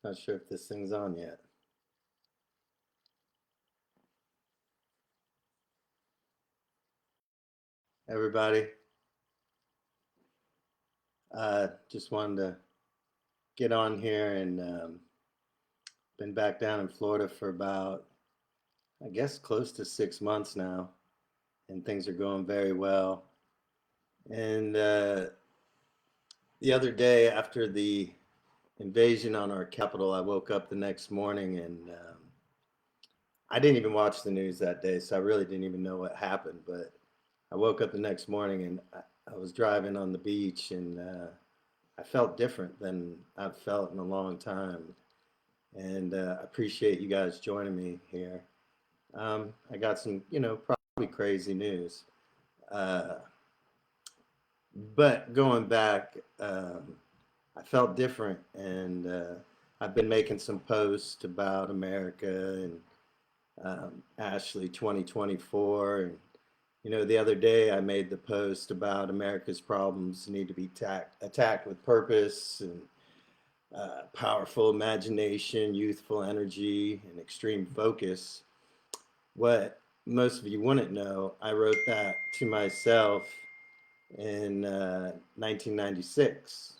Not sure if this thing's on yet. Everybody, just wanted to get on here and been back down in Florida for about, I guess, close to 6 months now, and things are going very well. And the other day, after the invasion on our capital, I woke up the next morning and I didn't even watch the news that day, so I really didn't even know what happened. But I woke up the next morning and I was driving on the beach and I felt different than I've felt in a long time. And I appreciate you guys joining me here. I got some, probably crazy news. Uh, but going back, I felt different. And I've been making some posts about America and Ashley 2024. And, the other day I made the post about America's problems need to be attacked with purpose and powerful imagination, youthful energy, and extreme focus. What most of you wouldn't know, I wrote that to myself in 1996.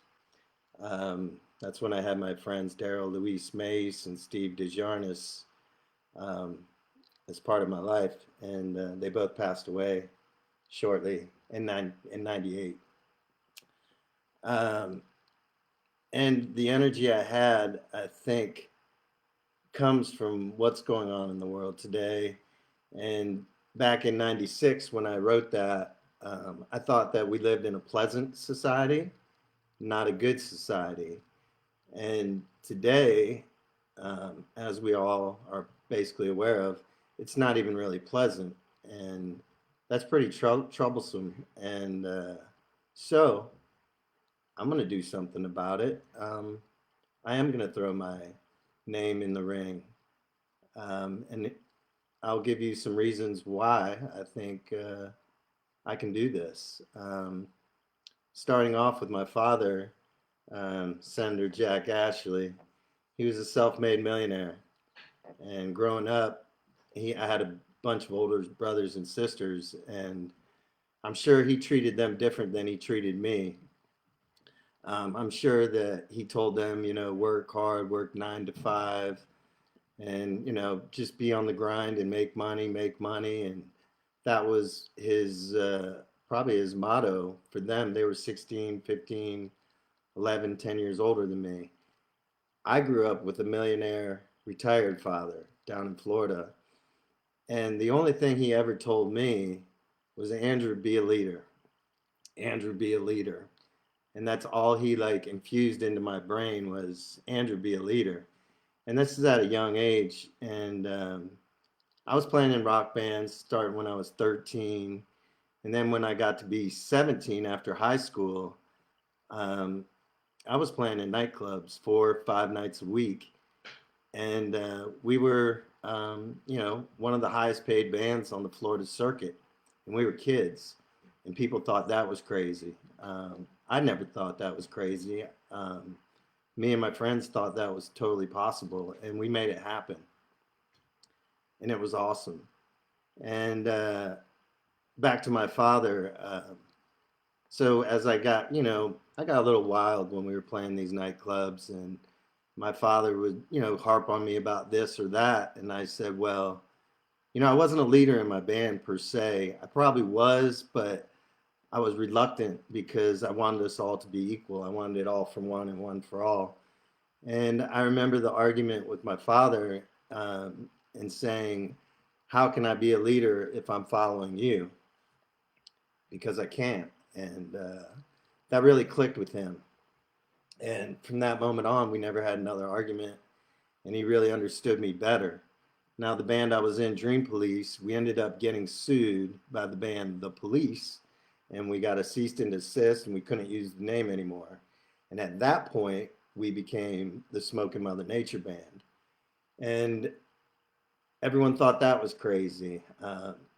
That's when I had my friends Daryl Luis Mace and Steve DeJarnis um, as part of my life, and they both passed away shortly in '98. Um, and the energy I had, I think, comes from what's going on in the world today. And back in '96, when I wrote that, I thought that we lived in a pleasant society, not a good society. And today, as we all are basically aware of, it's not even really pleasant. And that's pretty troublesome. And so I'm going to do something about it. I am going to throw my name in the ring. And I'll give you some reasons why I think I can do this. Starting off with my father, Senator Jack Ashley, he was a self made millionaire. And growing up, I had a bunch of older brothers and sisters, and I'm sure he treated them different than he treated me. I'm sure that he told them, work hard, work 9 to 5, and just be on the grind and make money. And that was his probably his motto for them. They were 16, 15, 11, 10 years older than me. I grew up with a millionaire retired father down in Florida, and the only thing he ever told me was, Andrew, be a leader. Andrew, be a leader. And that's all he like infused into my brain was, Andrew, be a leader. And this is at a young age. And I was playing in rock bands starting when I was 13. And then when I got to be 17 after high school, um, I was playing in nightclubs 4 or 5 nights a week. And we were, one of the highest paid bands on the Florida circuit. And we were kids. And people thought that was crazy. I never thought that was crazy. Me and my friends thought that was totally possible, and we made it happen. And it was awesome. And back to my father. So as I got, I got a little wild when we were playing these nightclubs, and my father would, harp on me about this or that. And I said, well, I wasn't a leader in my band per se. I probably was, but I was reluctant because I wanted us all to be equal. I wanted it all for one and one for all. And I remember the argument with my father and saying, how can I be a leader if I'm following you? Because I can't. And that really clicked with him. And from that moment on, we never had another argument. And he really understood me better. Now, the band I was in, Dream Police, we ended up getting sued by the band The Police, and we got a cease and desist, and we couldn't use the name anymore. And at that point, we became the Smoking Mother Nature Band. And everyone thought that was crazy.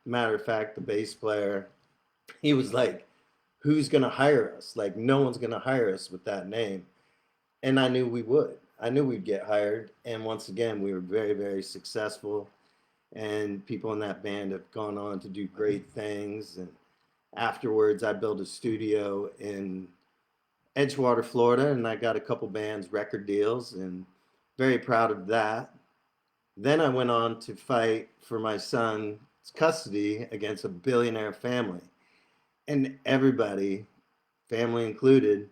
Matter of fact, the bass player, he was like, who's going to hire us? Like, no one's going to hire us with that name. And I knew we would. I knew we'd get hired. And once again, we were very, very successful. And people in that band have gone on to do great things. And afterwards, I built a studio in Edgewater, Florida, and I got a couple bands record deals, and very proud of that. Then I went on to fight for my son's custody against a billionaire family. And everybody, family included,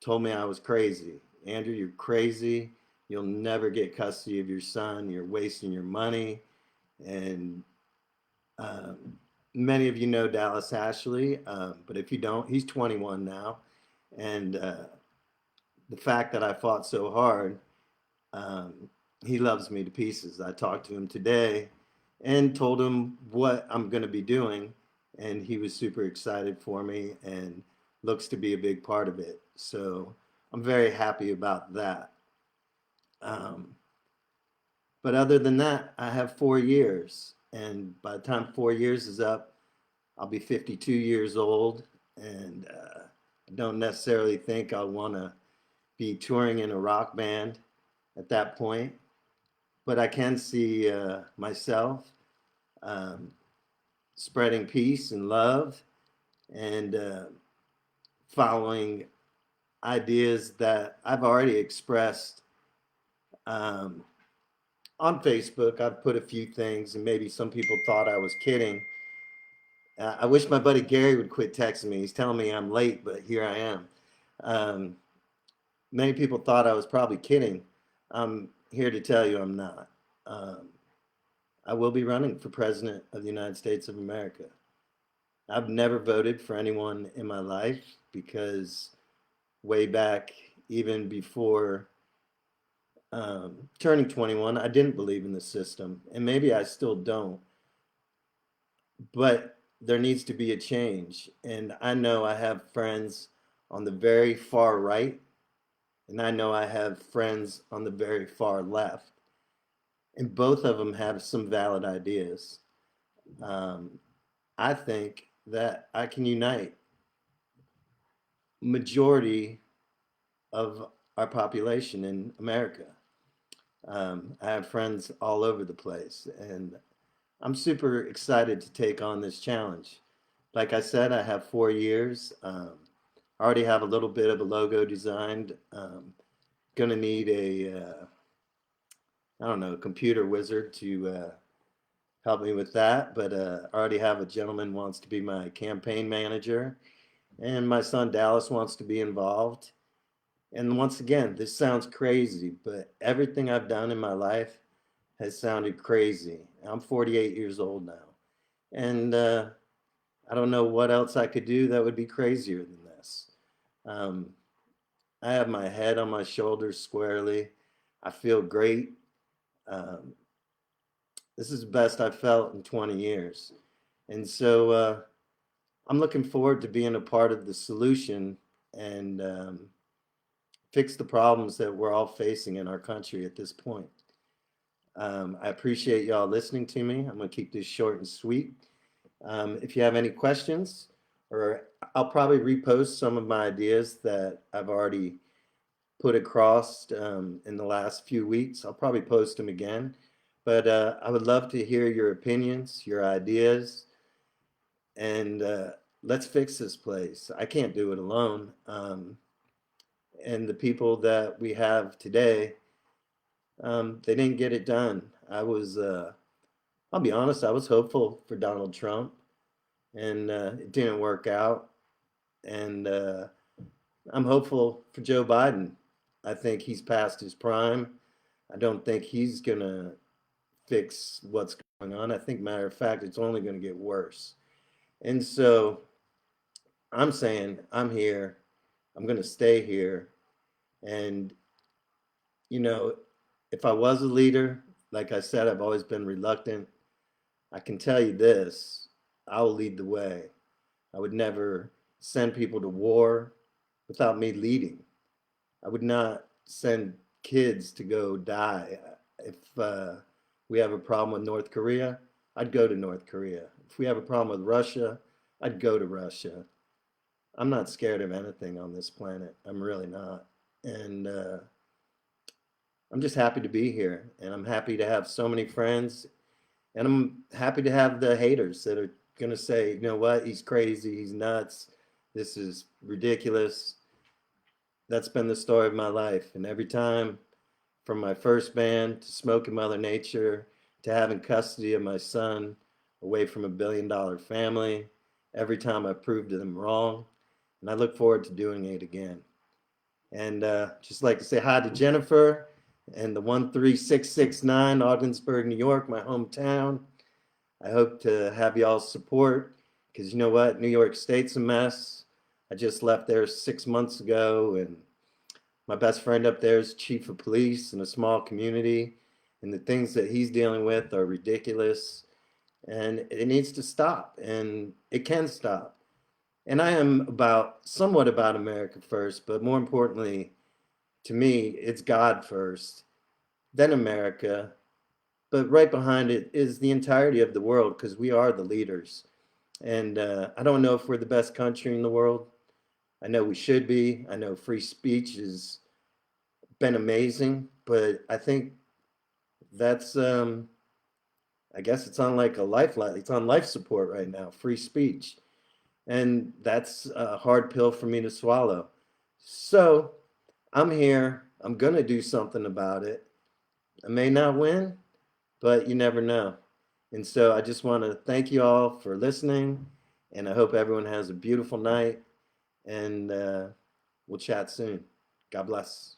told me I was crazy. Andrew, you're crazy. You'll never get custody of your son. You're wasting your money. And many of you know Dallas Ashley, but if you don't, he's 21 now. And the fact that I fought so hard, um, he loves me to pieces. I talked to him today and told him what I'm going to be doing, and he was super excited for me and looks to be a big part of it. So I'm very happy about that. Um, but other than that, I have 4 years, and by the time 4 years is up, I'll be 52 years old, and I don't necessarily think I'll want to be touring in a rock band at that point, but I can see myself um, spreading peace and love and following ideas that I've already expressed um, on Facebook. I've put a few things, and maybe some people thought I was kidding. I wish my buddy Gary would quit texting me. He's telling me I'm late, but here I am. Um, Many people thought I was probably kidding. I'm here to tell you I'm not. Um, I will be running for president of the United States of America. I've never voted for anyone in my life because way back, even before turning 21, I didn't believe in the system. And maybe I still don't. But there needs to be a change. And I know I have friends on the very far right, and I know I have friends on the very far left. And both of them have some valid ideas. Um, I think that I can unite majority of our population in America. I have friends all over the place, and I'm super excited to take on this challenge. Like I said, I have 4 years. I already have a little bit of a logo designed. Gonna need I don't know, computer wizard to help me with that. But I already have a gentleman wants to be my campaign manager, and my son Dallas wants to be involved. And once again, this sounds crazy, but everything I've done in my life has sounded crazy. I'm 48 years old now, and I don't know what else I could do that would be crazier than this. Um, I have my head on my shoulders squarely. I feel great. Um, this is the best I've felt in 20 years. And so I'm looking forward to being a part of the solution and fix the problems that we're all facing in our country at this point. I appreciate y'all listening to me. I'm going to keep this short and sweet. If you have any questions, or I'll probably repost some of my ideas that I've already put across in the last few weeks. I'll probably post them again. But I would love to hear your opinions, your ideas, and let's fix this place. I can't do it alone. And the people that we have today, they didn't get it done. I'll be honest, I was hopeful for Donald Trump, and it didn't work out. And I'm hopeful for Joe Biden. I think he's past his prime. I don't think he's going to fix what's going on. I think, matter of fact, it's only going to get worse. And so I'm saying I'm here. I'm going to stay here. And, you know, if I was a leader, like I said, I've always been reluctant. I can tell you this, I'll lead the way. I would never send people to war without me leading. I would not send kids to go die. If we have a problem with North Korea, I'd go to North Korea. If we have a problem with Russia, I'd go to Russia. I'm not scared of anything on this planet. I'm really not. And I'm just happy to be here, and I'm happy to have so many friends, and I'm happy to have the haters that are gonna say, you know what, he's crazy, he's nuts, this is ridiculous. That's been the story of my life, and every time, from my first band to smoking Mother Nature to having custody of my son away from $1 billion family, every time I proved them wrong, and I look forward to doing it again. And just like to say hi to Jennifer and the 13669, Ogdensburg, New York, my hometown. I hope to have y'all's support because you know what? New York State's a mess. I just left there 6 months ago, and my best friend up there is chief of police in a small community, and the things that he's dealing with are ridiculous, and it needs to stop, and it can stop. And I am somewhat about America first, but more importantly, to me, it's God first, then America, but right behind it is the entirety of the world because we are the leaders. And I don't know if we're the best country in the world. I know we should be. I know free speech has been amazing, but I think that's, I guess it's on like a lifeline. It's on life support right now, free speech. And that's a hard pill for me to swallow. So I'm here. I'm going to do something about it. I may not win, but you never know. And so I just want to thank you all for listening. And I hope everyone has a beautiful night. And we'll chat soon. God bless.